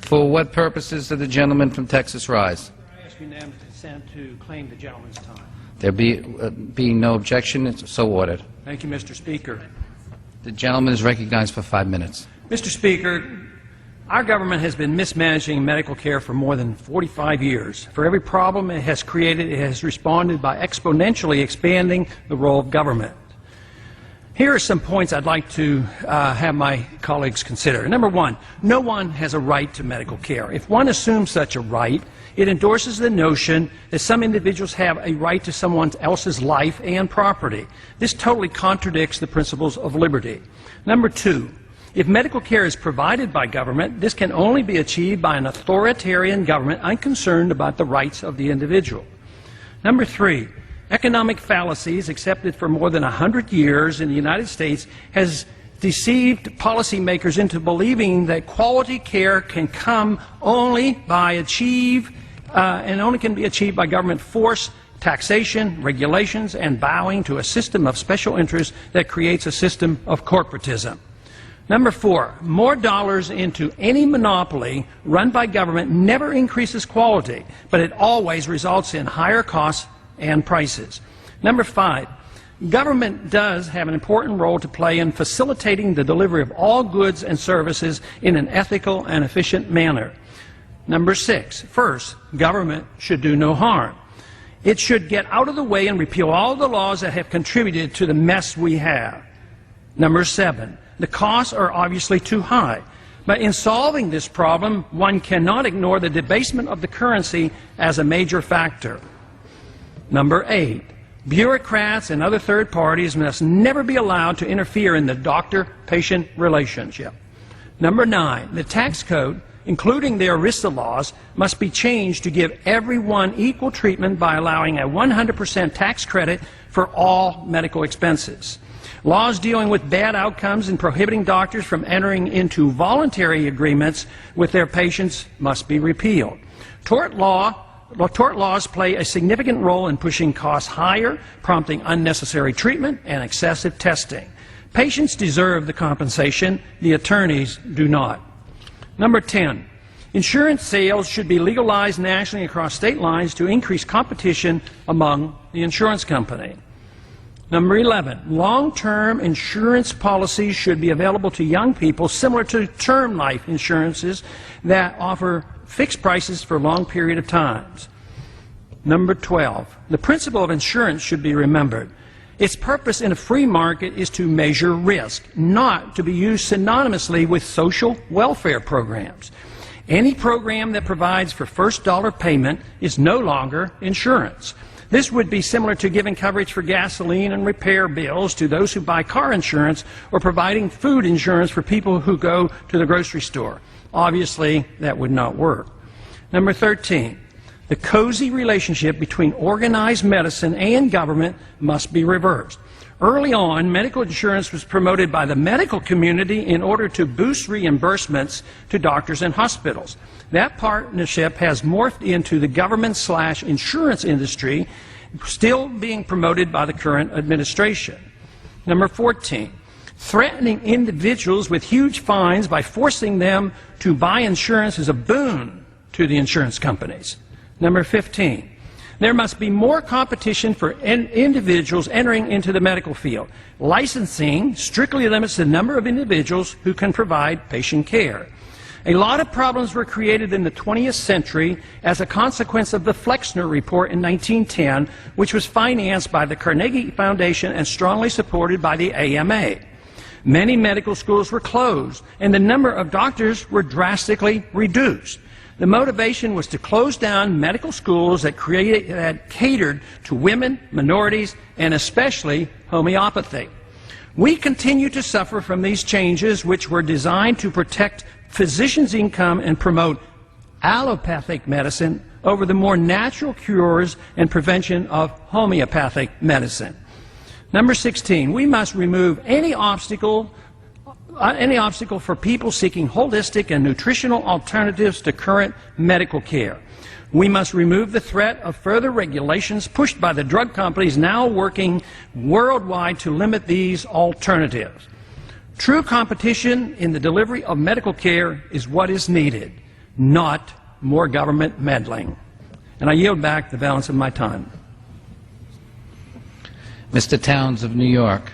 For what purposes does the gentleman from Texas rise? I ask unanimous consent to claim the gentleman's time. There being no objection, it's so ordered. Thank you, Mr. Speaker. The gentleman is recognized for 5 minutes. Mr. Speaker, our government has been mismanaging medical care for more than 45 years. For every problem it has created, it has responded by exponentially expanding the role of government. Here are some points I'd like to have my colleagues consider. Number one, no one has a right to medical care. If one assumes such a right, it endorses the notion that some individuals have a right to someone else's life and property. This totally contradicts the principles of liberty. Number two, if medical care is provided by government, this can only be achieved by an authoritarian government unconcerned about the rights of the individual. Number three, economic fallacies accepted for more than 100 years in the United States has deceived policymakers into believing that quality care can come only by only can be achieved by government force, taxation, regulations, and bowing to a system of special interests that creates a system of corporatism. Number four, more dollars into any monopoly run by government never increases quality, but it always results in higher costs and prices. Number five, government does have an important role to play in facilitating the delivery of all goods and services in an ethical and efficient manner. Number six, first, government should do no harm. It should get out of the way and repeal all the laws that have contributed to the mess we have. Number seven, the costs are obviously too high. But in solving this problem, one cannot ignore the debasement of the currency as a major factor. Number eight, bureaucrats and other third parties must never be allowed to interfere in the doctor-patient relationship. Number nine, the tax code, including the ERISA laws, must be changed to give everyone equal treatment by allowing a 100% tax credit for all medical expenses. Laws dealing with bad outcomes and prohibiting doctors from entering into voluntary agreements with their patients must be repealed. Tort laws play a significant role in pushing costs higher, prompting unnecessary treatment and excessive testing. Patients deserve the compensation, the attorneys do not. Number 10, insurance sales should be legalized nationally across state lines to increase competition among the insurance company. Number 11, long-term insurance policies should be available to young people similar to term life insurances that offer fixed prices for a long period of times. Number 12, the principle of insurance should be remembered. Its purpose in a free market is to measure risk, not to be used synonymously with social welfare programs. Any program that provides for first dollar payment is no longer insurance. This would be similar to giving coverage for gasoline and repair bills to those who buy car insurance or providing food insurance for people who go to the grocery store. Obviously, that would not work. Number 13, the cozy relationship between organized medicine and government must be reversed. Early on, medical insurance was promoted by the medical community in order to boost reimbursements to doctors and hospitals. That partnership has morphed into the government/insurance industry, still being promoted by the current administration. Number 14, threatening individuals with huge fines by forcing them to buy insurance is a boon to the insurance companies. Number 15, there must be more competition for individuals entering into the medical field. Licensing strictly limits the number of individuals who can provide patient care. A lot of problems were created in the 20th century as a consequence of the Flexner Report in 1910, which was financed by the Carnegie Foundation and strongly supported by the AMA. Many medical schools were closed, and the number of doctors were drastically reduced. The motivation was to close down medical schools that catered to women, minorities, and especially homeopathy. We continue to suffer from these changes, which were designed to protect physicians' income and promote allopathic medicine over the more natural cures and prevention of homeopathic medicine. Number 16, we must remove any obstacle for people seeking holistic and nutritional alternatives to current medical care. We must remove the threat of further regulations pushed by the drug companies now working worldwide to limit these alternatives. True competition in the delivery of medical care is what is needed. not more government meddling. And I yield back the balance of my time. Mr. Towns of New York.